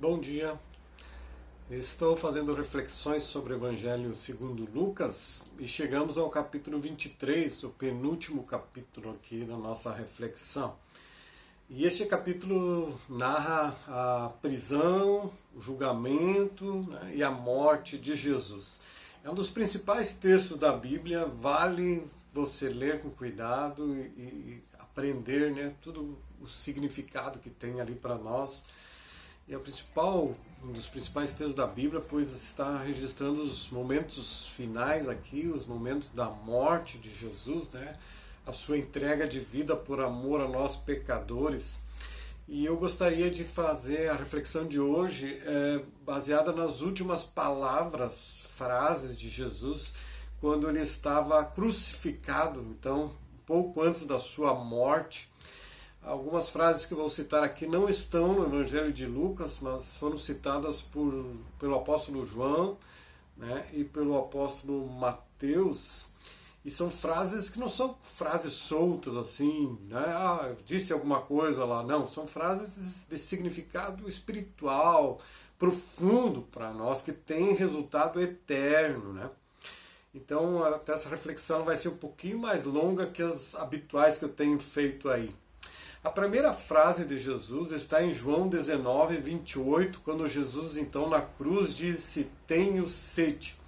Bom dia. Estou fazendo reflexões sobre o Evangelho segundo Lucas e chegamos ao capítulo 23, o penúltimo capítulo aqui da nossa reflexão. E este capítulo narra a prisão, o julgamento, né, e a morte de Jesus. É um dos principais textos da Bíblia, vale você ler com cuidado e aprender, né, tudo o significado que tem ali para nós. É um dos principais textos da Bíblia, pois está registrando os momentos finais aqui, os momentos da morte de Jesus, né? A sua entrega de vida por amor a nós pecadores. E eu gostaria de fazer a reflexão de hoje baseada nas últimas palavras, frases de Jesus, quando ele estava crucificado, então, pouco antes da sua morte. Algumas frases que eu vou citar aqui não estão no Evangelho de Lucas, mas foram citadas pelo apóstolo João, né, e pelo apóstolo Mateus. E são frases que não são frases soltas assim, né, disse alguma coisa lá, não. São frases de significado espiritual, profundo para nós, que tem resultado eterno, né? Então, até essa reflexão vai ser um pouquinho mais longa que as habituais que eu tenho feito aí. A primeira frase de Jesus está em João 19, 28, quando Jesus, então, na cruz, disse: tenho sede.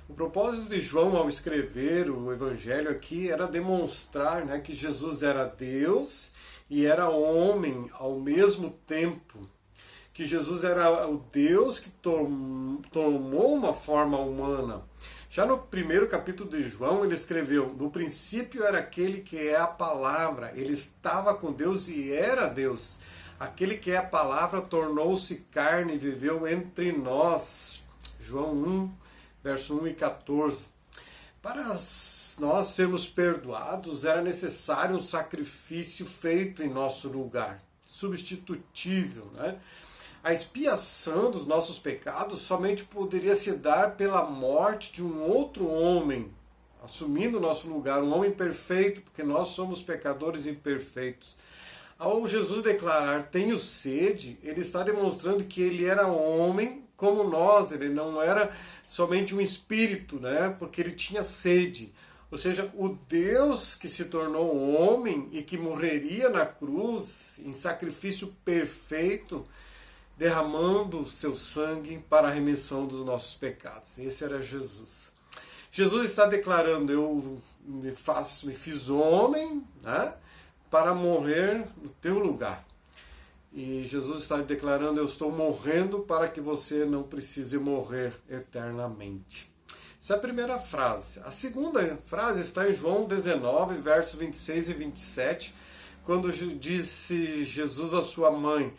O propósito de João, ao escrever o Evangelho aqui, era demonstrar, né, que Jesus era Deus e era homem ao mesmo tempo. Que Jesus era o Deus que tomou uma forma humana. Já no primeiro capítulo de João, ele escreveu: no princípio era aquele que é a palavra, ele estava com Deus e era Deus. Aquele que é a palavra tornou-se carne e viveu entre nós. João 1, verso 1 e 14. Para nós sermos perdoados, era necessário um sacrifício feito em nosso lugar, substitutível, né? A expiação dos nossos pecados somente poderia se dar pela morte de um outro homem, assumindo o nosso lugar, um homem perfeito, porque nós somos pecadores imperfeitos. Ao Jesus declarar: tenho sede, ele está demonstrando que ele era homem como nós, ele não era somente um espírito, né? Porque ele tinha sede. Ou seja, o Deus que se tornou homem e que morreria na cruz em sacrifício perfeito, derramando seu sangue para a remissão dos nossos pecados. Esse era Jesus. Jesus está declarando: eu me fiz homem, né, para morrer no teu lugar. E Jesus está declarando: eu estou morrendo para que você não precise morrer eternamente. Essa é a primeira frase. A segunda frase está em João 19, versos 26 e 27, quando disse Jesus à sua mãe: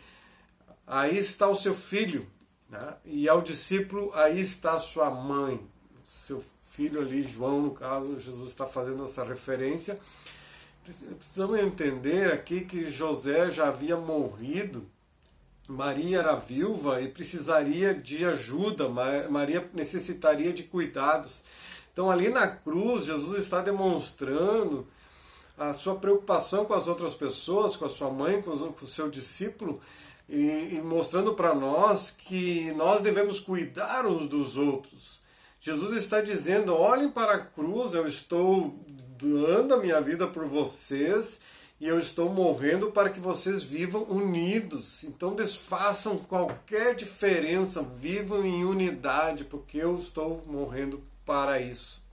aí está o seu filho, né? E ao discípulo: aí está a sua mãe. O seu filho ali, João, no caso, Jesus está fazendo essa referência. Precisamos entender aqui que José já havia morrido, Maria era viúva e precisaria de ajuda, Maria necessitaria de cuidados. Então, ali na cruz, Jesus está demonstrando a sua preocupação com as outras pessoas, com a sua mãe, com o seu discípulo, e mostrando para nós que nós devemos cuidar uns dos outros. Jesus está dizendo: olhem para a cruz, eu estou dando a minha vida por vocês e eu estou morrendo para que vocês vivam unidos. Então desfaçam qualquer diferença, vivam em unidade, porque eu estou morrendo para isso.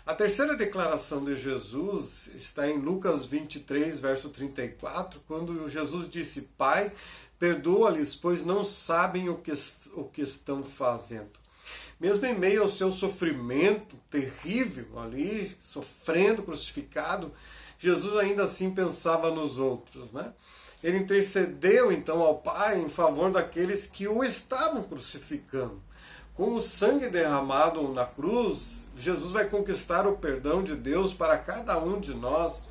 A terceira declaração de Jesus está em Lucas 23, verso 34, quando Jesus disse: Pai, perdoa-lhes, pois não sabem o que estão fazendo. Mesmo em meio ao seu sofrimento terrível ali, sofrendo, crucificado, Jesus ainda assim pensava nos outros, né? Ele intercedeu então ao Pai em favor daqueles que o estavam crucificando. Com o sangue derramado na cruz, Jesus vai conquistar o perdão de Deus para cada um de nós.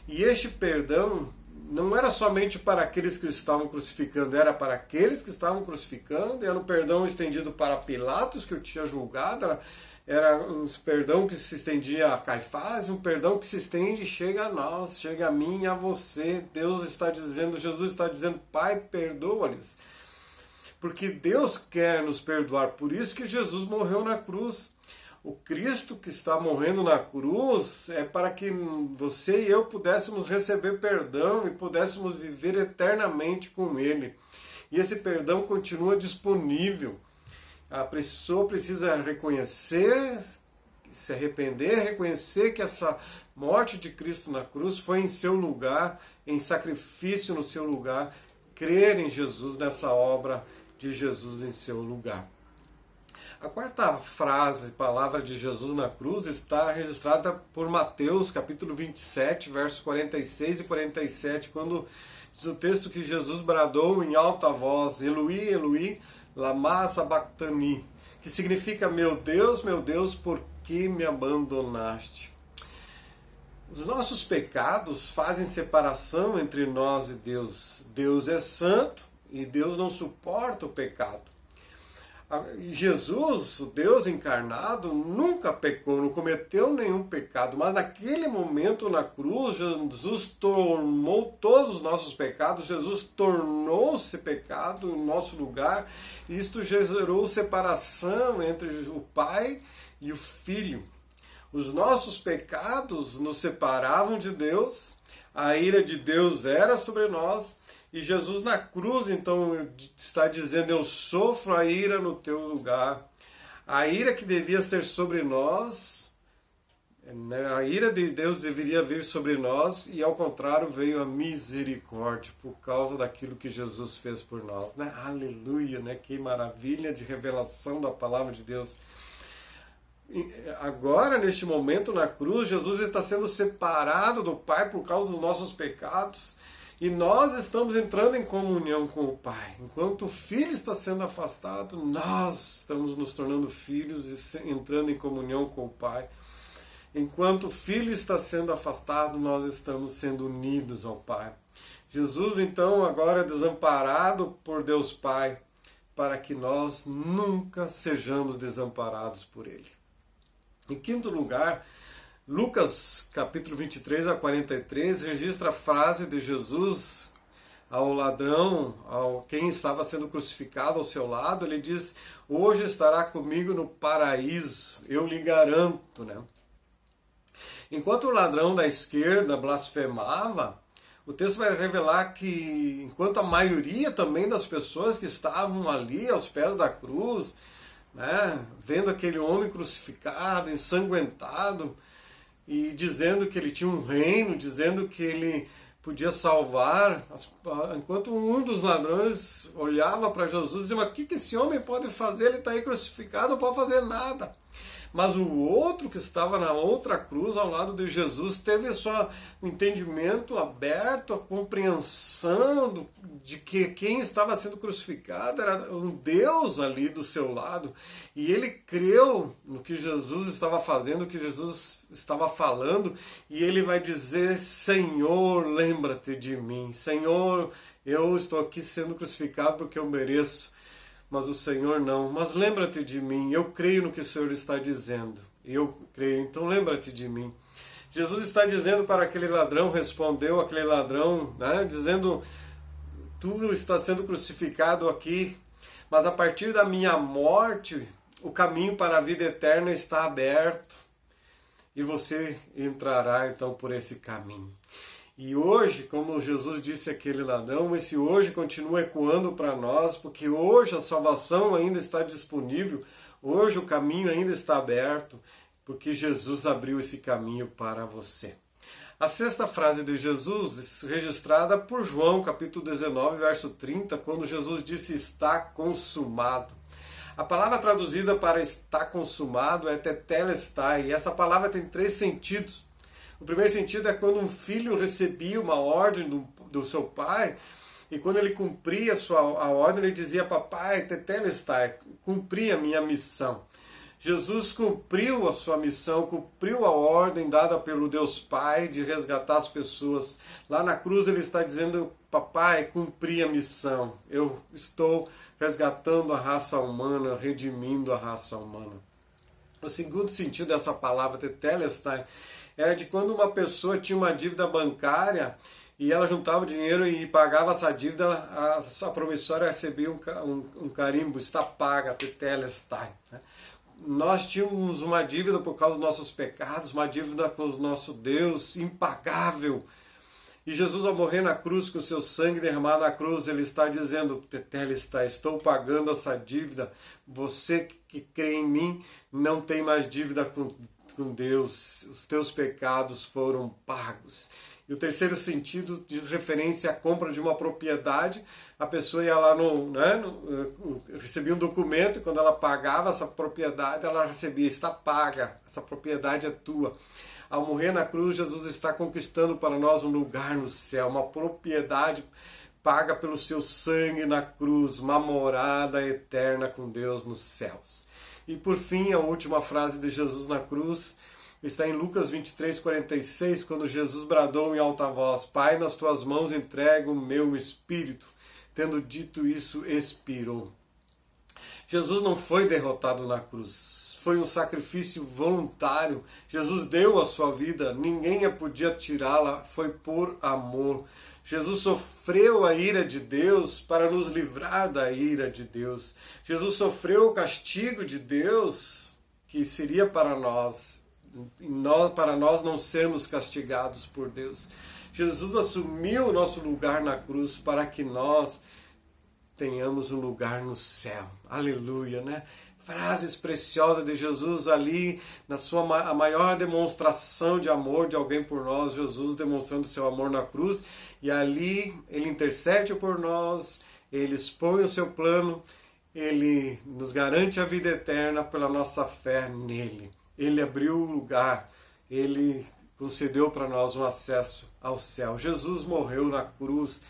E este perdão não era somente para aqueles que o estavam crucificando, era para aqueles que estavam crucificando, era um perdão estendido para Pilatos, que o tinha julgado, era um perdão que se estendia a Caifás, um perdão que se estende e chega a nós, chega a mim e a você. Deus está dizendo, Jesus está dizendo: Pai, perdoa-lhes. porque Deus quer nos perdoar, por isso que Jesus morreu na cruz. O Cristo que está morrendo na cruz é para que você e eu pudéssemos receber perdão e pudéssemos viver eternamente com Ele. E esse perdão continua disponível. A pessoa precisa reconhecer, se arrepender, reconhecer que essa morte de Cristo na cruz foi em seu lugar, em sacrifício no seu lugar, crer em Jesus, nessa obra de Jesus em seu lugar. A quarta frase, palavra de Jesus na cruz, está registrada por Mateus, capítulo 27, versos 46 e 47, quando diz o texto que Jesus bradou em alta voz, Eloi, Eloi, lama sabachthani, que significa, meu Deus, por que me abandonaste? Os nossos pecados fazem separação entre nós e Deus. Deus é santo e Deus não suporta o pecado. Jesus, o Deus encarnado, nunca pecou, não cometeu nenhum pecado, mas naquele momento na cruz, Jesus tomou todos os nossos pecados, Jesus tornou-se pecado em nosso lugar, e isto gerou separação entre o Pai e o Filho. Os nossos pecados nos separavam de Deus, a ira de Deus era sobre nós, e Jesus na cruz, então, está dizendo, eu sofro a ira no teu lugar. A ira que devia ser sobre nós, a ira de Deus deveria vir sobre nós, e ao contrário veio a misericórdia, por causa daquilo que Jesus fez por nós. Né? Aleluia, né? Que maravilha de revelação da palavra de Deus. Agora, neste momento na cruz, Jesus está sendo separado do Pai por causa dos nossos pecados, e nós estamos entrando em comunhão com o Pai. Enquanto o Filho está sendo afastado, nós estamos nos tornando filhos e entrando em comunhão com o Pai. Enquanto o Filho está sendo afastado, nós estamos sendo unidos ao Pai. Jesus, então, agora é desamparado por Deus Pai, para que nós nunca sejamos desamparados por Ele. Em quinto lugar, Lucas, capítulo 23 a 43, registra a frase de Jesus ao ladrão, ao quem estava sendo crucificado ao seu lado. Ele diz, hoje estará comigo no paraíso, eu lhe garanto. Né? Enquanto o ladrão da esquerda blasfemava, o texto vai revelar que, enquanto a maioria também das pessoas que estavam ali aos pés da cruz, né, vendo aquele homem crucificado, ensanguentado, e dizendo que ele tinha um reino, dizendo que ele podia salvar, enquanto um dos ladrões olhava para Jesus e dizia, mas o que esse homem pode fazer? Ele está aí crucificado, não pode fazer nada. Mas o outro que estava na outra cruz, ao lado de Jesus, teve só o entendimento aberto, a compreensão de que quem estava sendo crucificado era um Deus ali do seu lado. E ele creu no que Jesus estava fazendo, o que Jesus estava falando, e ele vai dizer, Senhor, lembra-te de mim. Senhor, eu estou aqui sendo crucificado porque eu mereço. Mas o Senhor não. Mas lembra-te de mim, eu creio no que o Senhor está dizendo. Eu creio, então lembra-te de mim. Jesus está dizendo para aquele ladrão, respondeu aquele ladrão, né, dizendo, tu está sendo crucificado aqui, mas a partir da minha morte, o caminho para a vida eterna está aberto. E você entrará então por esse caminho. E hoje, como Jesus disse àquele ladrão, esse hoje continua ecoando para nós, porque hoje a salvação ainda está disponível, hoje o caminho ainda está aberto, porque Jesus abriu esse caminho para você. A sexta frase de Jesus, registrada por João, capítulo 19, verso 30, quando Jesus disse, está consumado. A palavra traduzida para está consumado é tetelestai, e essa palavra tem três sentidos. O primeiro sentido é quando um filho recebia uma ordem do seu pai, e quando ele cumpria a ordem, ele dizia, papai, tetelestai, cumpri a minha missão. Jesus cumpriu a sua missão, cumpriu a ordem dada pelo Deus Pai de resgatar as pessoas. Lá na cruz ele está dizendo, papai, cumpri a missão, eu estou resgatando a raça humana, redimindo a raça humana. O segundo sentido dessa palavra tetelestai era de quando uma pessoa tinha uma dívida bancária e ela juntava o dinheiro e pagava essa dívida, a sua promissória recebia um carimbo, está paga, tetelestai, né? Nós tínhamos uma dívida por causa dos nossos pecados, uma dívida com o nosso Deus impagável. E Jesus, ao morrer na cruz, com o seu sangue derramado na cruz, ele está dizendo, tetelestai, estou pagando essa dívida. Você que crê em mim não tem mais dívida com Deus. Os teus pecados foram pagos. E o terceiro sentido diz referência à compra de uma propriedade. A pessoa ia lá, recebia um documento, e quando ela pagava essa propriedade, ela recebia, está paga, essa propriedade é tua. Ao morrer na cruz, Jesus está conquistando para nós um lugar no céu, uma propriedade paga pelo seu sangue na cruz, uma morada eterna com Deus nos céus. E por fim, a última frase de Jesus na cruz está em Lucas 23:46, quando Jesus bradou em alta voz, Pai, nas tuas mãos entrego o meu espírito. Tendo dito isso, expirou. Jesus não foi derrotado na cruz, foi um sacrifício voluntário. Jesus deu a sua vida, ninguém a podia tirá-la, foi por amor. Jesus sofreu a ira de Deus para nos livrar da ira de Deus. Jesus sofreu o castigo de Deus que seria para nós não sermos castigados por Deus. Jesus assumiu o nosso lugar na cruz para que nós tenhamos um lugar no céu. Aleluia, né? Frases preciosas de Jesus ali, a maior demonstração de amor de alguém por nós, Jesus demonstrando seu amor na cruz, e ali ele intercede por nós, ele expõe o seu plano, ele nos garante a vida eterna pela nossa fé nele. Ele abriu o lugar, ele concedeu para nós um acesso ao céu. Jesus morreu na cruz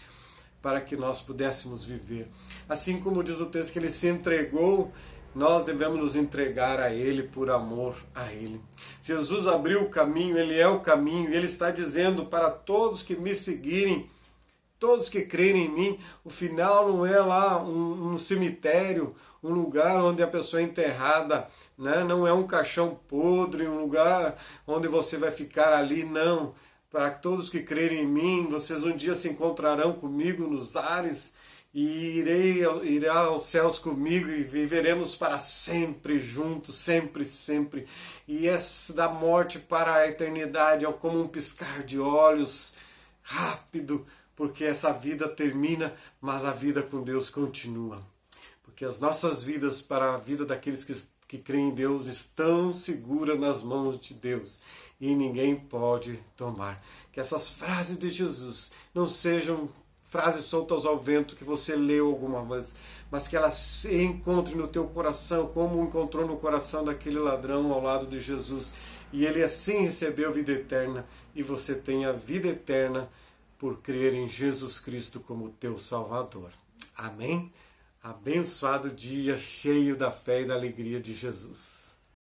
para que nós pudéssemos viver. Assim como diz o texto que ele se entregou, nós devemos nos entregar a ele por amor a ele. Jesus abriu o caminho, ele é o caminho, e ele está dizendo para todos que me seguirem, todos que crerem em mim, o final não é lá um cemitério, um lugar onde a pessoa é enterrada, né? Não é um caixão podre, um lugar onde você vai ficar ali, não. Para todos que crerem em mim, vocês um dia se encontrarão comigo nos ares, e irá aos céus comigo, e viveremos para sempre juntos, sempre, sempre. E da morte para a eternidade é como um piscar de olhos, rápido, porque essa vida termina, mas a vida com Deus continua. Porque as nossas vidas, para a vida daqueles que creem em Deus, estão seguras nas mãos de Deus, e ninguém pode tomar. Que essas frases de Jesus não sejam frases soltas ao vento que você leu alguma vez, mas que elas se encontrem no teu coração, como encontrou no coração daquele ladrão ao lado de Jesus, e ele assim recebeu vida eterna, e você tem a vida eterna por crer em Jesus Cristo como teu Salvador. Amém? Abençoado dia, cheio da fé e da alegria de Jesus.